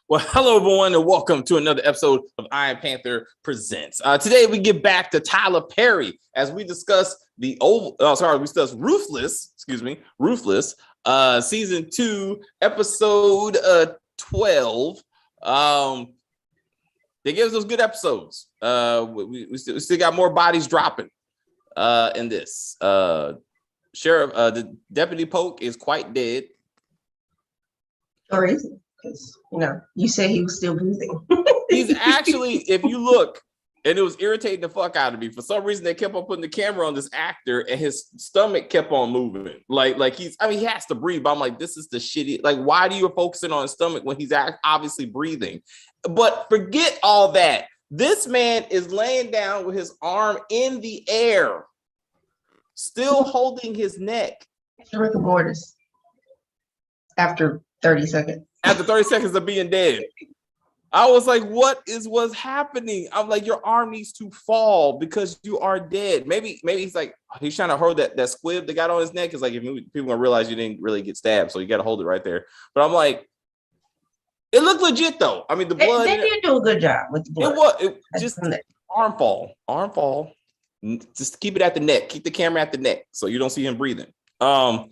Well, hello everyone, and welcome to another episode of Iron Panther Presents. Today we get back to Tyler Perry as we discuss Ruthless, season 2, episode 12. They gave us those good episodes. We still got more bodies dropping in this. Sheriff, the Deputy Polk is quite dead. Or is it? Because, you said he was still breathing. He's actually, if you look, and it was irritating the fuck out of me. For some reason, they kept on putting the camera on this actor, and his stomach kept on moving. Like he has to breathe, but I'm like, this is the shitty. Like, why do you focusing on his stomach when he's obviously breathing? But forget all that. This man is laying down with his arm in the air, still holding his neck. Rigor mortis. After 30 seconds. After 30 seconds of being dead. I was like, what's happening? I'm like, your arm needs to fall because you are dead. Maybe he's like, he's trying to hold that squib that got on his neck. It's like, if people gonna realize you didn't really get stabbed, so you got to hold it right there. But I'm like, it looked legit though. I mean, the blood. They did do a good job with the blood. It just arm fall. Just keep it at the neck. Keep the camera at the neck so you don't see him breathing. Melinda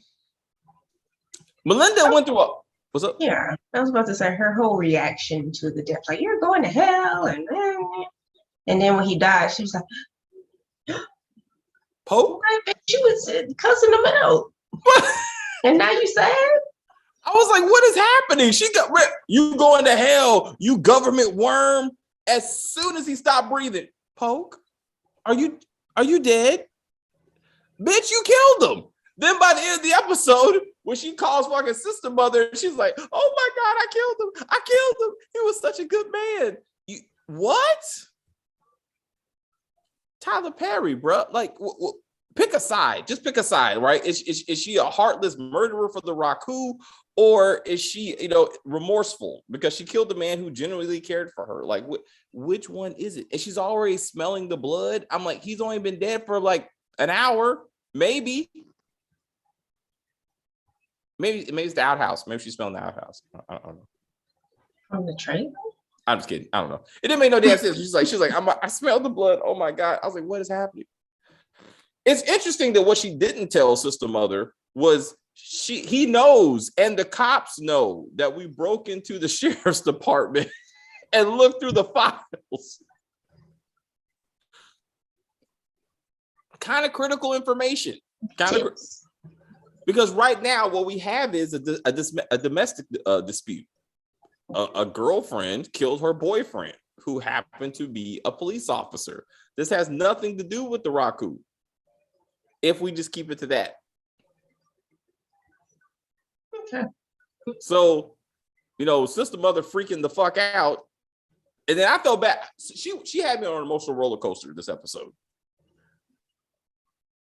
went through a. What's up? Yeah, I was about to say her whole reaction to the death, like, you're going to hell, and then when he died, she was like, Pope? She was cussing him out. And now you sad? I was like, what is happening? She got you going to hell, you government worm. As soon as he stopped breathing, Poke, are you dead? Bitch, you killed him. Then by the end of the episode, when she calls fucking sister mother, she's like, oh my God, I killed him. He was such a good man. What? Tyler Perry, bro. Like, pick a side. Just pick a side, right? Is she a heartless murderer for the Raku? Or is she, remorseful because she killed the man who genuinely cared for her? Like, which one is it? And she's already smelling the blood. I'm like, he's only been dead for like an hour, maybe. Maybe it's the outhouse. Maybe she's smelling the outhouse. I don't know. From the train? I'm just kidding. I don't know. It didn't make no damn sense. She's like, I smelled the blood. Oh my God. I was like, what is happening? It's interesting that what she didn't tell sister mother was he knows, and the cops know, that we broke into the sheriff's department and looked through the files. Kind of critical information. Because right now, what we have is a domestic dispute. A girlfriend killed her boyfriend, who happened to be a police officer. This has nothing to do with the Raku, if we just keep it to that. Okay. So, sister mother freaking the fuck out. And then I felt bad. She had me on an emotional roller coaster this episode.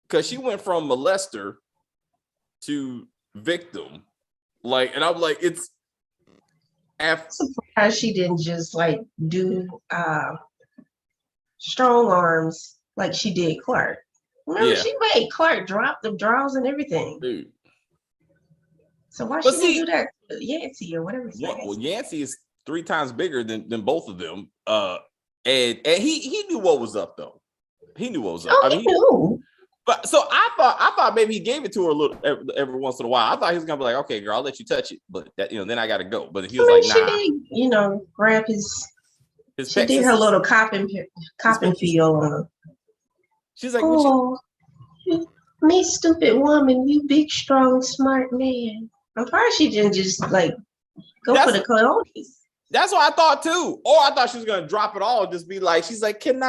Because she went from molester to victim, and I'm like, it's. I'm surprised she didn't just do strong arms like she did Clark. Remember, she made Clark drop the draws and everything. Dude. So why she didn't do that to Yancey or whatever? Well, Yancey is 3 times bigger than both of them. And he knew what was up though. He knew what was up. Oh, he knew. But so I thought maybe he gave it to her a little every once in a while. I thought he was gonna be like, okay, girl, I'll let you touch it, but that then I gotta go. But he was like, nah. She did, grab his. She did her little copping feel on her. She's like, oh, me stupid woman, you big strong smart man. I'm surprised she didn't just go for the coyotes. That's what I thought too. Or I thought she was gonna drop it all, and just be like, she's like, can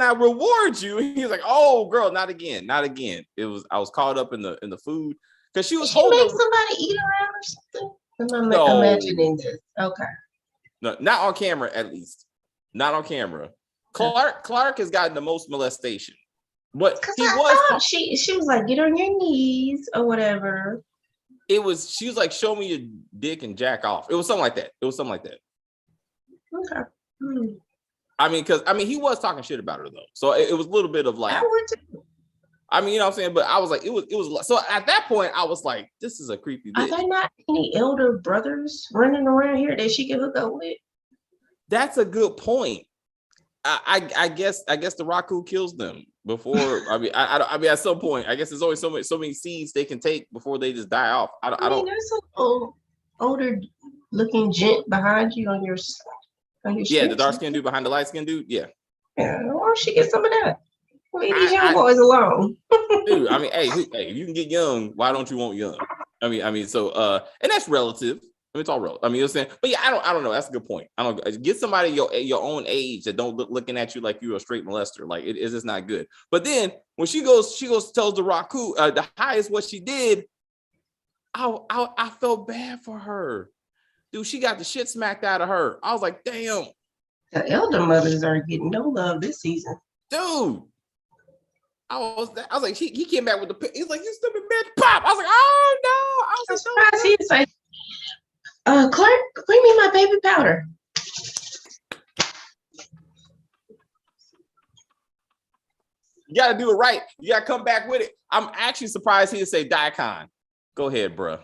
I reward you? And he's like, oh girl, not again. I was caught up in the food because she was holding. Make somebody eat around or something? I'm imagining this. Okay. No, not on camera, at least. Not on camera. Clark has gotten the most molestation. But she was like, get on your knees or whatever. She was like, show me your dick and jack off. It was something like that. Okay. I mean, he was talking shit about her though. So it was a little bit of like, I mean, you know what I'm saying? But I was like, it was so at that point, I was like, this is a creepy bitch. Are there not any elder brothers running around here that she can hook up with? That's a good point. I guess the Raku kills them before. I mean, I mean, at some point, I guess there's always so many seeds they can take before they just die off. I don't. There's some older looking gent behind you on your Yeah, the dark skinned dude behind the light skinned dude. Yeah. Yeah, why don't she get some of that? Leave these young boys alone. Dude, I mean, hey, if you can get young, why don't you want young? I mean, so and that's relative. I mean, it's all relative. I mean, you're saying, but yeah, I don't know. That's a good point. I don't get somebody your own age that don't looking at you like you're a straight molester. Like it is just not good. But then when she goes tells the Raku the highest what she did. I felt bad for her, dude. She got the shit smacked out of her. I was like, damn. The elder mothers are getting no love this season, dude. I was like, he came back with the. He's like, you stupid bitch, pop. I was like, oh no. I was surprised. He was like, Clark, bring me my baby powder. You gotta do it right. You gotta come back with it. I'm actually surprised he didn't say Daikon. Go ahead, bro.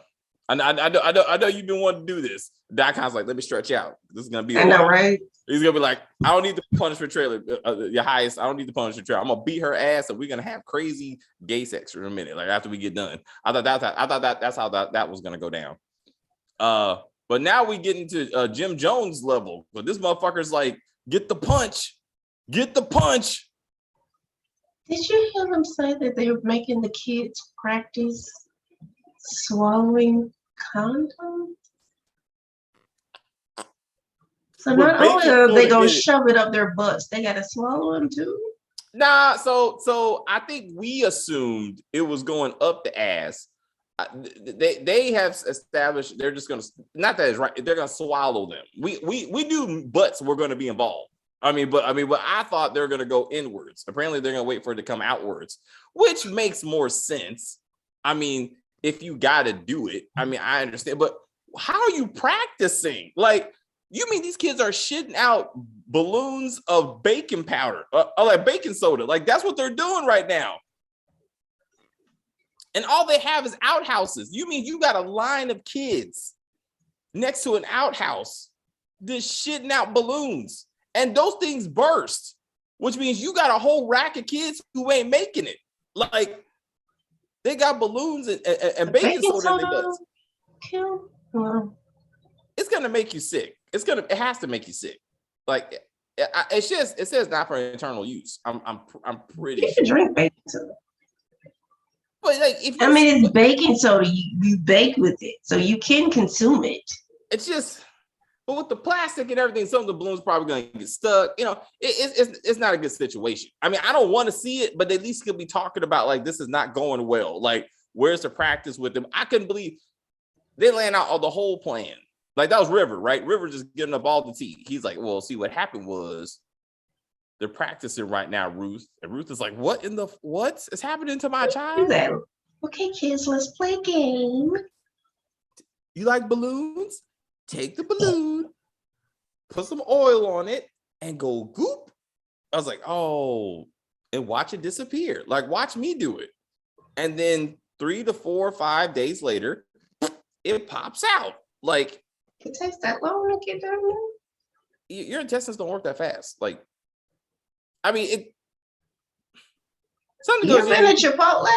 I know you've been wanting to do this. Daikon's like, let me stretch out. This is gonna be. I know, right? He's gonna be like, I don't need the punishment trailer. Your highest. I don't need the punishment trailer. I'm gonna beat her ass, and we're gonna have crazy gay sex in a minute. Like after we get done. I thought that's how that was gonna go down. But now we get into Jim Jones level. But this motherfucker's like, get the punch. Get the punch. Did you hear them say that they were making the kids practice swallowing condoms? So not only are they gonna shove it up their butts, they gotta swallow them too. Nah, so I think we assumed it was going up the ass. They have established they're just gonna, not that it's right, they're gonna swallow them. We knew butts were gonna be involved. But I thought they're gonna go inwards. Apparently, they're gonna wait for it to come outwards, which makes more sense. I mean, if you gotta do it, I mean, I understand, but how are you practicing? Like, you mean these kids are shitting out balloons of baking powder, like baking soda? Like that's what they're doing right now. And all they have is outhouses. You mean you got a line of kids next to an outhouse just shitting out balloons, and those things burst, which means you got a whole rack of kids who ain't making it. Like they got balloons and baking soda in their butts. It's gonna make you sick. It has to make you sick. Like it says not for internal use. I'm pretty sure. You can drink baking soda. But like, it's baking soda. You bake with it, so you can consume it. It's just, but with the plastic and everything, some of the balloons probably gonna get stuck. You know, it's not a good situation. I mean, I don't want to see it, but at least could be talking about like this is not going well. Like, where's the practice with them? I couldn't believe they laying out all the whole plan. Like that was River, right? River just giving up all the tea. He's like, well, see, what happened was they're practicing right now, Ruth. And Ruth is like, what is happening to my child? Okay, kids, let's play a game. You like balloons? Take the balloon, put some oil on it, and go goop. I was like, oh, and watch it disappear. Like, watch me do it. And then 3 to 4 or 5 days later, it pops out. Like, it takes that long to get down there? Your intestines don't work that fast. Like, I mean, it. Something goes in. Chipotle?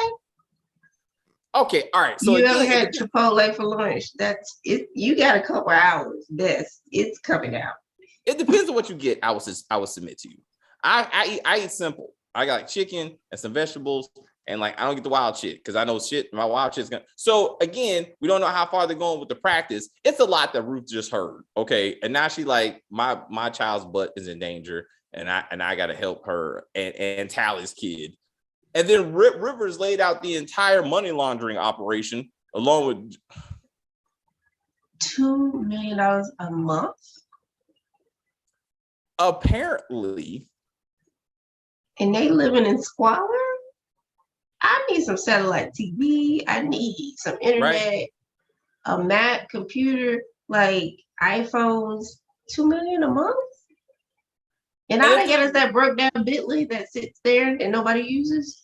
Okay, all right. So you ever had Chipotle for lunch? That's it. You got a couple hours. It's coming out. It depends on what you get. I will submit to you. I eat simple. I got like chicken and some vegetables, and like I don't get the wild shit because I know shit. My wild shit's gonna. So again, we don't know how far they're going with the practice. It's a lot that Ruth just heard. Okay, and now she like my child's butt is in danger, and I got to help her and Tally's kid. And then Rivers laid out the entire money laundering operation along with $2 million a month. Apparently. And they living in squalor. I need some satellite TV. I need some internet, right. A Mac computer, like iPhones. $2 million a month. And all I get is that broke down Bitly that sits there and nobody uses.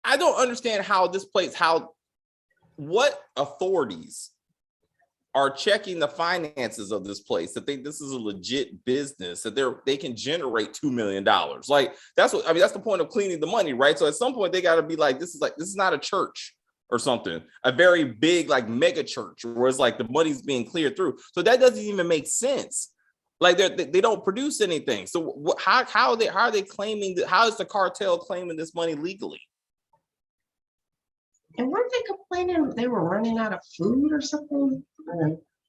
I don't understand how this place, what authorities are checking the finances of this place that think this is a legit business, that they can generate $2 million. Like, that's the point of cleaning the money, right? So at some point they got to be like, this is not a church or something, a very big like mega church where it's like the money's being cleared through. So that doesn't even make sense. Like they don't produce anything. So how are they claiming that? How is the cartel claiming this money legally? And weren't they complaining they were running out of food or something?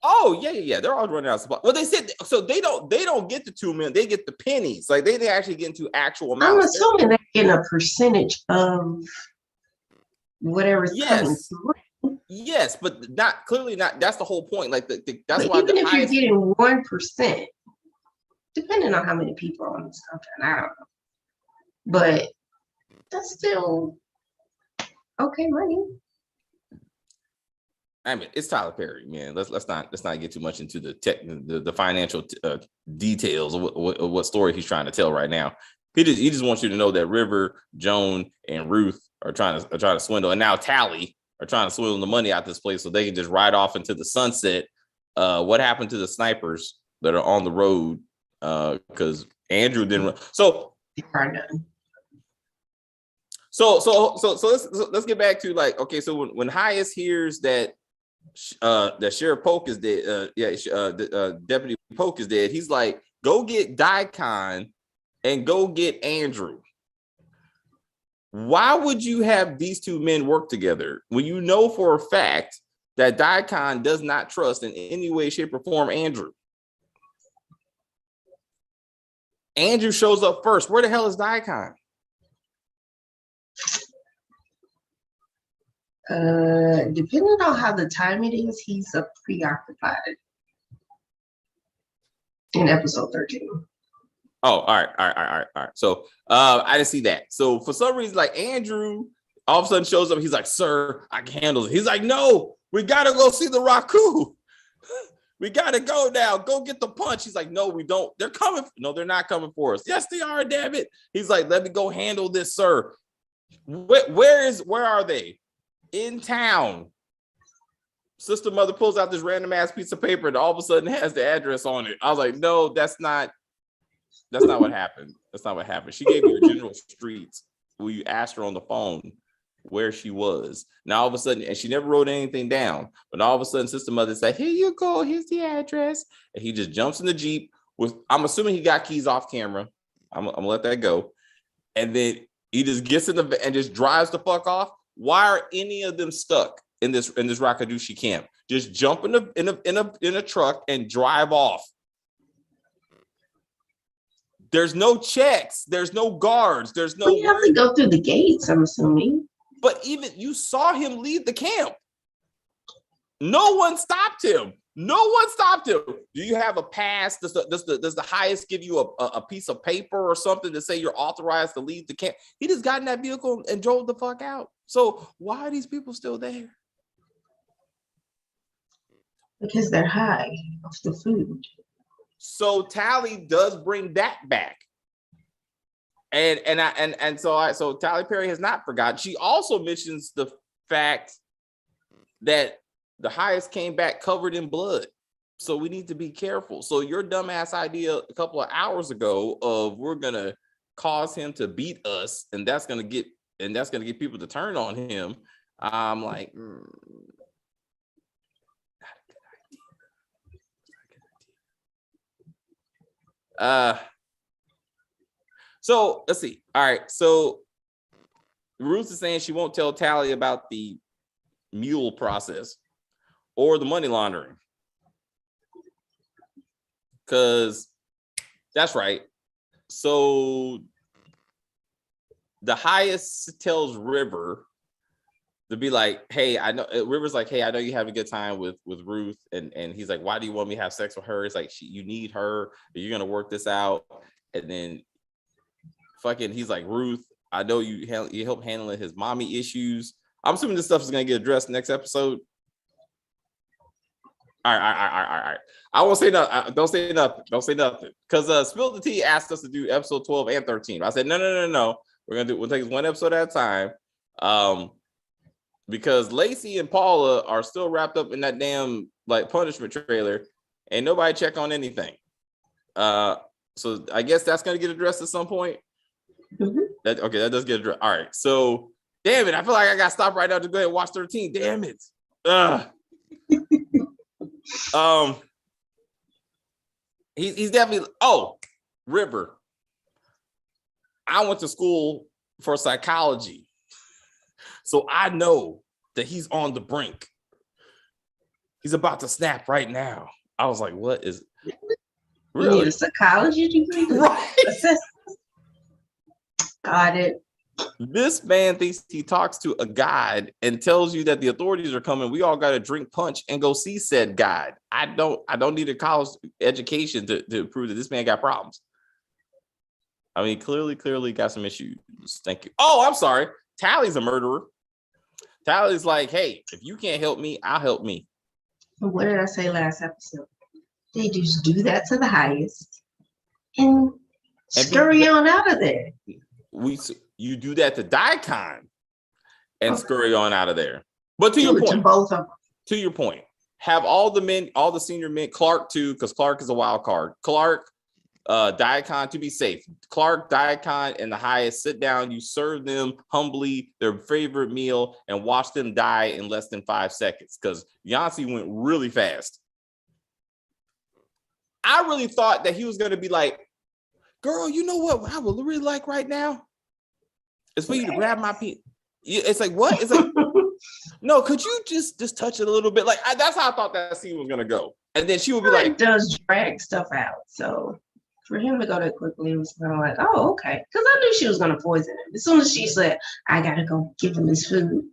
Oh yeah. They're all running out of supply. Well, they said so. They don't get the 2 million. They get the pennies. Like they actually get into actual amounts. I'm assuming they're getting a percentage of whatever's coming through. Yes, but not clearly not. That's the whole point. Like that's but why even if you're getting 1%, depending on how many people are on this contract, I don't know. But that's still okay money. I mean, it's Tyler Perry, man. Let's not get too much into the financial details of what story he's trying to tell right now. He just wants you to know that River, Joan, and Ruth are trying to swindle, and now Tally are trying to swindle the money out this place so they can just ride off into the sunset. What happened to the snipers that are on the road? Because Andrew didn't run. So let's get back to like, okay, so when Hayes hears that Sheriff Polk is dead, Deputy Polk is dead, he's like, go get Daikon and go get Andrew. Why would you have these two men work together when you know for a fact that Daikon does not trust in any way, shape, or form Andrew? Andrew shows up first. Where the hell is Daikon? Depending on how the time it is, he's preoccupied in episode 13. Oh, all right. So I didn't see that. So for some reason, like Andrew all of a sudden shows up. He's like, sir, I can handle it. He's like, no, we gotta go see the Raku. We gotta go now. Go get the punch. He's like, no, we don't. They're coming. No, they're not coming for us. Yes, they are, damn it. He's like, let me go handle this, sir. Where are they? In town. Sister Mother pulls out this random ass piece of paper and all of a sudden has the address on it. I was like, no, that's not what happened. That's not what happened. She gave you a general streets where you asked her on the phone where she was. Now all of a sudden, and she never wrote anything down, but all of a sudden Sister Mother's like, here you go, here's the address. And he just jumps in the Jeep I'm assuming he got keys off camera. I'm gonna let that go. And then he just gets in the and just drives the fuck off. Why are any of them stuck in this Rakadushi camp? Just jump in a truck and drive off. There's no checks. There's no guards. There's no. You have to go through the gates, I'm assuming. But even you saw him leave the camp. No one stopped him. Do you have a pass? Does the highest give you a piece of paper or something to say you're authorized to leave the camp? He just got in that vehicle and drove the fuck out. So why are these people still there? Because they're high off the food. So Tally does bring that back. So Tally Perry has not forgotten. She also mentions the fact that the highest came back covered in blood. So we need to be careful. So your dumbass idea a couple of hours ago of we're gonna cause him to beat us, and that's gonna get people to turn on him. I'm like, not a good idea. So let's see. All right. So Ruth is saying she won't tell Tally about the mule process or the money laundering. Because that's right. So the highest tells River to be like, hey, I know River's like, hey, I know you have a good time with Ruth. And he's like, why do you want me to have sex with her? It's like, you need her. You're going to work this out. And then fucking, he's like, Ruth, I know you help handling his mommy issues. I'm assuming this stuff is going to get addressed next episode. All right. I won't say nothing. Don't say nothing. Because Spill the Tea asked us to do episode 12 and 13. I said, no. We'll take this one episode at a time. Because Lacey and Paula are still wrapped up in that damn like punishment trailer, and nobody check on anything. So I guess that's gonna get addressed at some point. Mm-hmm. That does get addressed. All right, so damn it, I feel like I got to stop right now to go ahead and watch 13. Damn it. He's definitely. Oh, River. I went to school for psychology, so I know that he's on the brink. He's about to snap right now. I was like, what is really? You need a psychology degree? Right. Got it. This man thinks he talks to a guide and tells you that the authorities are coming. We all got to drink punch and go see said guide. I don't need a college education to prove that this man got problems. I mean, clearly got some issues. Thank you. Oh, I'm sorry. Tally's a murderer. Tally's like, hey, if you can't help me, I'll help me. What did I say last episode? They just do that to the highest and scurry on out of there. You do that to Daikon and scurry on out of there. But to your point, to both of them. To your point, have all the senior men, Clark too, because Clark is a wild card. Clark, Daikon, to be safe. Clark, Daikon, and the highest sit down. You serve them humbly their favorite meal and watch them die in less than 5 seconds because Yancey went really fast. I really thought that he was going to be like, girl, you know what I would really like right now? It's for you to grab my penis. It's like, what? It's like, no, could you just touch it a little bit? Like, that's how I thought that scene was going to go. And then she would be like, it does drag stuff out. So for him to go that quickly, it was kind of like, oh, okay. Because I knew she was going to poison him. As soon as she said, I got to go give him his food,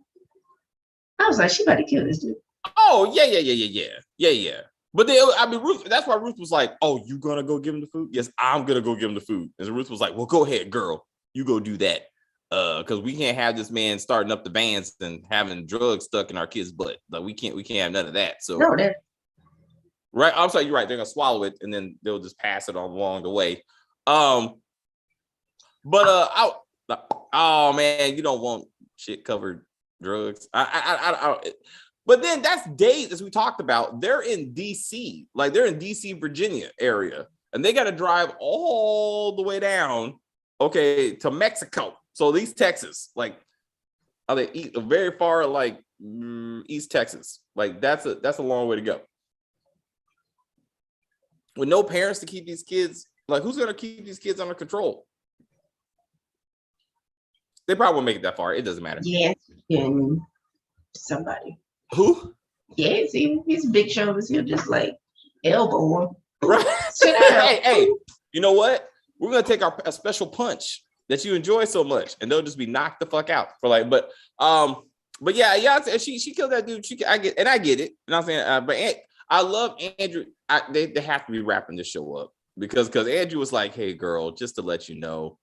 I was like, she better kill this dude. Oh, yeah. But then, I mean, Ruth, that's why Ruth was like, oh, you going to go give him the food? Yes, I'm going to go give him the food. And Ruth was like, well, go ahead, girl. You go do that. Because we can't have this man starting up the vans and having drugs stuck in our kids' butt. Like, we can't have none of that. So, no, right. I'm sorry, you're right. They're going to swallow it and then they'll just pass it on along the way. Oh man, you don't want shit covered drugs. But then that's days, as we talked about, they're in DC, like they're in DC, Virginia area, and they got to drive all the way down, to Mexico. So at least Texas, like, are they very far, like East Texas? Like that's a long way to go. With no parents to keep these kids, like who's gonna keep these kids under control? They probably won't make it that far. It doesn't matter. Yeah, and somebody. Who? Yeah, see, he's big shoulders. He'll just like elbow him. Right. Hey, you know what? We're gonna take a special punch that you enjoy so much, and they'll just be knocked the fuck out for like. But yeah. She killed that dude. I get it. You know what I'm saying? But I love Andrew. They have to be wrapping this show up because Andrew was like, hey girl, just to let you know,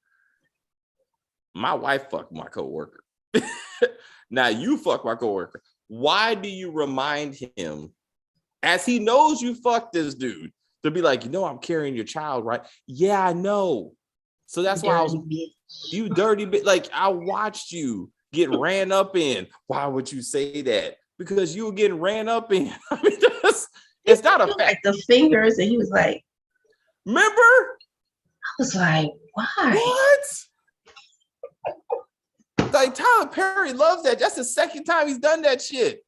my wife fucked my coworker. Now you fuck my coworker. Why do you remind him, as he knows you fucked this dude, to be like, I'm carrying your child, right? Yeah, I know. So that's why you dirty bitch. Like, I watched you get ran up in. Why would you say that? Because you were getting ran up in. I mean, it's not a fact. Like the fingers, and he was like, remember? I was like, why? What? Like, Tyler Perry loves that. That's the second time he's done that shit.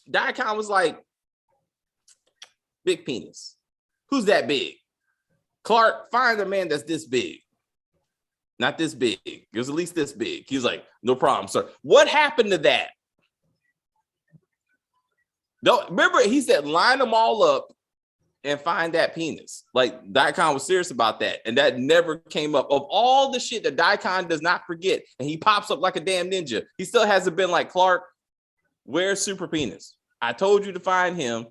Daikon was like, big penis. Who's that big? Clark, find a man that's this big. Not this big. It was at least this big. He was like, no problem, sir. What happened to that? No, remember, he said, line them all up and find that penis. Like, Daikon was serious about that, and that never came up. Of all the shit that Daikon does not forget, and he pops up like a damn ninja, he still hasn't been like, Clark, where's super penis? I told you to find him.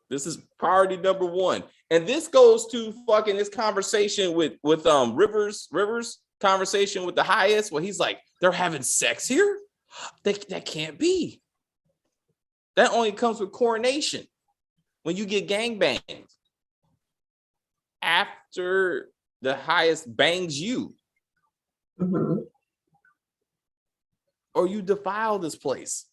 This is priority number one. And this goes to fucking this conversation with Rivers conversation with the highest, where he's like, they're having sex here? That can't be. That only comes with coronation. When you get gangbanged after the highest bangs you. Mm-hmm. or you defile this place.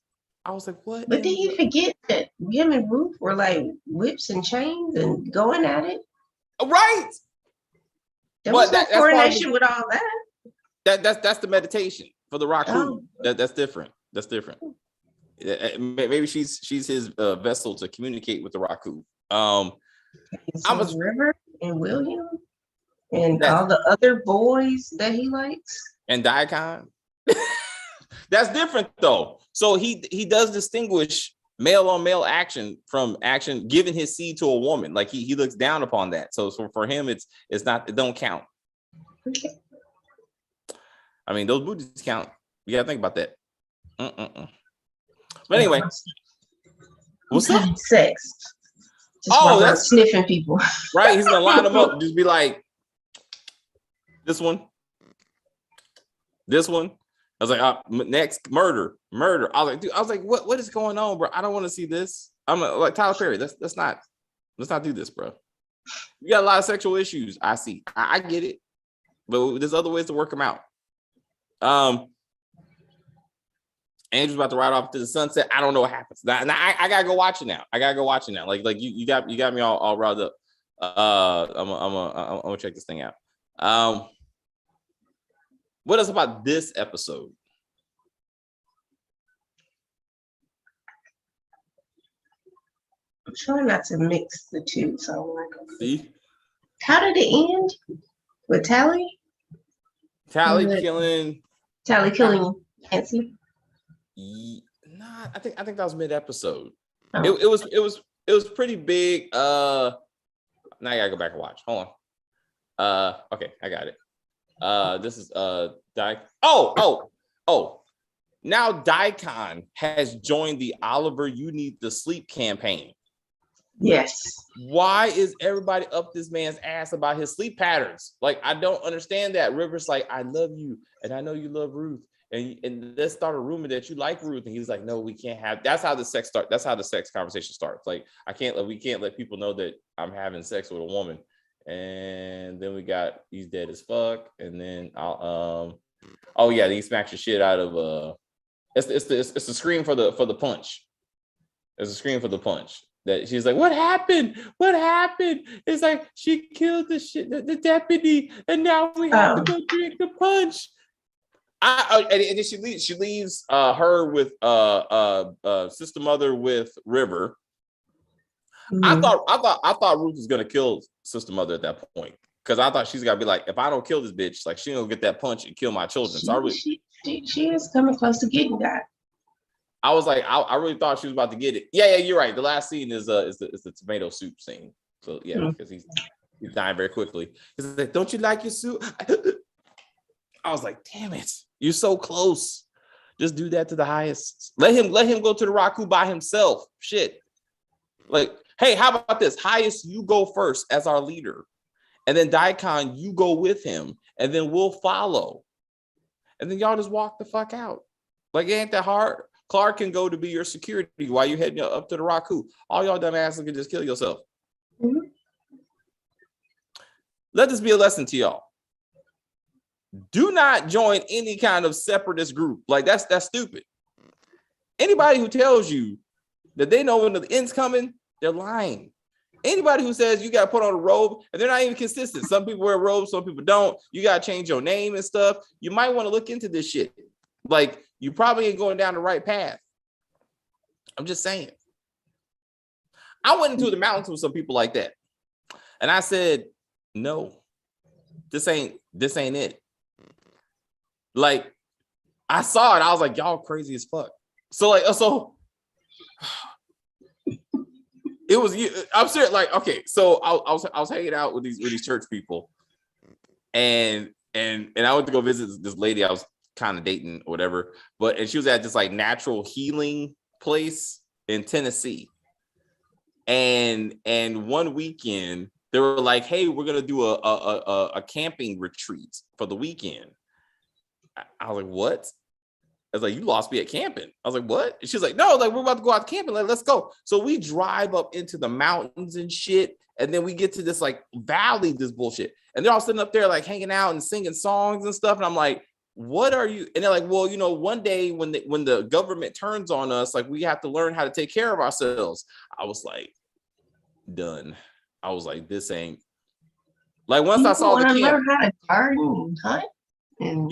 I was like, what? But did you forget that him and Ruth were like whips and chains and going at it? Right. There was no coordination with all that. That's the meditation for the Raku. Oh. That's different. That's different. Maybe she's his vessel to communicate with the Raku. I was River and William and all the other boys that he likes. And Daikon. That's different though. So he does distinguish male on male action from action giving his seed to a woman. Like he looks down upon that. So for him, it's not, it don't count. Okay. I mean, those booties count. You gotta think about that. But anyway, what's up? Sex. That's sniffing people. Right. He's gonna line them up. Just be like, this one. I was like, next murder. I was like, dude, what is going on, bro? I don't want to see this. I'm like Tyler Perry. Let's not do this, bro. You got a lot of sexual issues. I see. I get it, but there's other ways to work them out. Andrew's about to ride off to the sunset. I don't know what happens. Now I gotta go watch it now. Like you got me all riled up. I'm gonna check this thing out. What else about this episode? I'm trying not to mix the two, so I'm like, see, how did it end with Tally? Tally killing Nancy. Nah, I think that was mid episode. Oh. It was pretty big. Now I gotta go back and watch. Hold on. Okay, I got it. This is now Daikon has joined the Oliver You Need to Sleep campaign. Yes. Why is everybody up this man's ass about his sleep patterns? Like, I don't understand that. River's like, I love you, and I know you love Ruth, and let's start a rumor that you like Ruth. And he's like, no, we can't have. That's how the sex start. That's how the sex conversation starts. Like, we can't let people know that I'm having sex with a woman. And then we got he's dead as fuck. And then he smacks the shit out of it's the scream for the punch. It's a scream for the punch. That she's like, what happened? It's like she killed the deputy, and now we have to go drink the punch. And then she leaves her with sister mother with River. Mm-hmm. I thought Ruth was gonna kill sister mother at that point, because I thought she's gotta be like, if I don't kill this bitch, like she gonna get that punch and kill my children. She is coming close to getting that. I was like, I really thought she was about to get it. Yeah, you're right. The last scene is the tomato soup scene. So yeah, because he's dying very quickly. He's like, don't you like your soup? I was like, damn it, you're so close. Just do that to the highest. Let him go to the Raku by himself. Shit. Like, hey, how about this? Highest, you go first as our leader. And then Daikon, you go with him. And then we'll follow. And then y'all just walk the fuck out. Like, it ain't that hard. Clark can go to be your security while you're heading up to the Raku. All y'all dumbasses can just kill yourself. Mm-hmm. Let this be a lesson to y'all. Do not join any kind of separatist group. Like, that's stupid. Anybody who tells you that they know when the end's coming, they're lying. Anybody who says you got to put on a robe, and they're not even consistent. Some people wear robes, some people don't. You got to change your name and stuff. You might want to look into this shit. Like, you probably ain't going down the right path. I'm just saying. I went into the mountains with some people like that. And I said, no, this ain't it. Like, I saw it. I was like, y'all crazy as fuck. So it was, I'm serious. Like, okay, so I was hanging out with these church people, and I went to go visit this lady I was kind of dating or whatever, and she was at this like natural healing place in Tennessee. And one weekend they were like, hey, we're gonna do a camping retreat for the weekend. I was like, what? I was like, you lost me at camping. I was like, what? And she's like, no, like, we're about to go out camping. Like, let's go. So we drive up into the mountains and shit. And then we get to this like valley, this bullshit. And they're all sitting up there like hanging out and singing songs and stuff. And I'm like, what are you? And they're like, well, one day when the government turns on us, like we have to learn how to take care of ourselves. I was like, done. I was like, this ain't like once I saw the camp. Learn how to garden and hunt.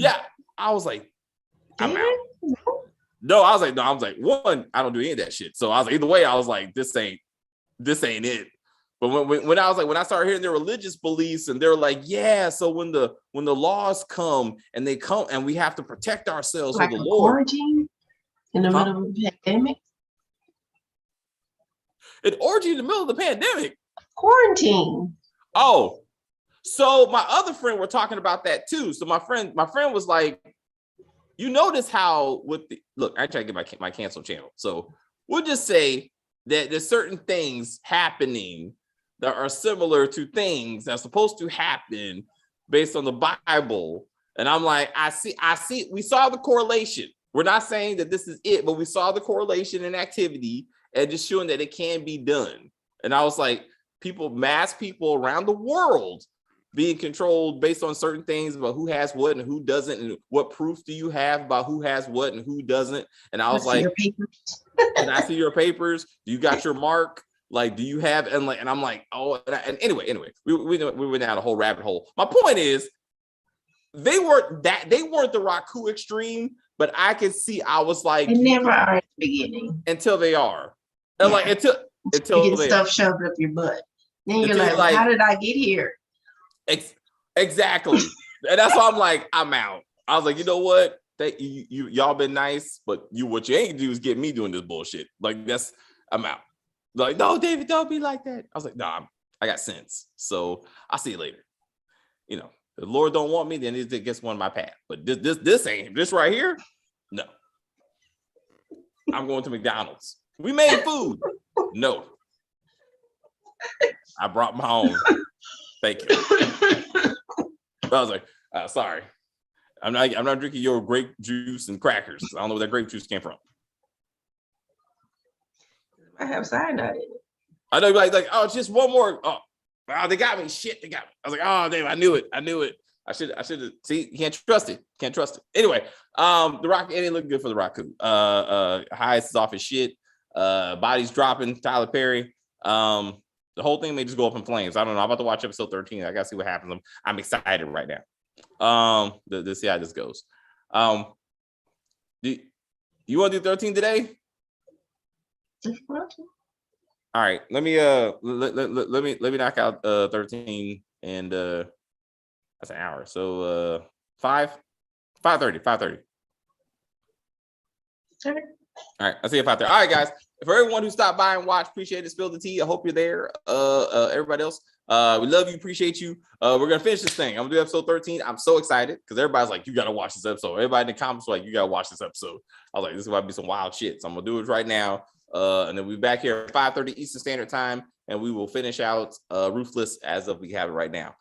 Yeah, I was like, I'm out. No, I was like, one, I don't do any of that shit. So I was like, either way, I was like, this ain't it. But when I was like, when I started hearing their religious beliefs, and they're like, yeah, so when the laws come and they come and we have to protect ourselves like with the Lord. Quarantine in the middle of the pandemic. An orgy in the middle of the pandemic. Quarantine. Oh, so my other friend were talking about that too. So my friend was like, you notice how look, I try to get my cancel channel. So we'll just say that there's certain things happening that are similar to things that are supposed to happen based on the Bible. And I'm like, I see, we saw the correlation. We're not saying that this is it, but we saw the correlation in activity and just showing that it can be done. And I was like, mass people around the world being controlled based on certain things about who has what and who doesn't, and what proof do you have about who has what and who doesn't. And I was like, can I see your papers? Do you got your mark? Like, do you have, and I'm like, oh, and anyway, we went down a whole rabbit hole. My point is, they weren't the Raku extreme, but I could see, I was like, they never are at the beginning until they are, and like until you get stuff shoved up your butt. Then you're like, well, how did I get here? Exactly. And that's why I'm like, I'm out. I was like, you know what? Y'all been nice, but what you ain't do is get me doing this bullshit. Like I'm out. Like, no, David, don't be like that. I was like, nah, I got sense. So I'll see you later. The Lord don't want me, then it gets one of my path. But this ain't this right here. No. I'm going to McDonald's. We made food. No. I brought my own. Thank you. I was like, sorry. I'm not drinking your grape juice and crackers. I don't know where that grape juice came from. I have cyanide in it. I know, like, oh, it's just one more. Oh, wow, they got me. Shit, they got me. I was like, oh, Dave, I knew it. I should have. See, you can't trust it. Anyway, the Rock, it ain't looking good for the Raku. Highest is off his shit. Body's dropping. Tyler Perry. The whole thing may just go up in flames. I don't know. I'm about to watch episode 13. I gotta see what happens. I'm excited right now. To see how this goes. Do you want to do 13 today? All right. Let me knock out 13, and that's an hour. So 5:30. Okay. All right, I'll see you at 5:30. All right, guys. For everyone who stopped by and watched, appreciate it. Spill the tea. I hope you're there. Everybody else, we love you, appreciate you. We're gonna finish this thing. I'm gonna do episode 13. I'm so excited because everybody's like, you gotta watch this episode. Everybody in the comments was like, you gotta watch this episode. I was like, this is about to be some wild shit. So I'm gonna do it right now. And then we'll be back here at 5:30 Eastern Standard Time, and we will finish out Ruthless as of we have it right now.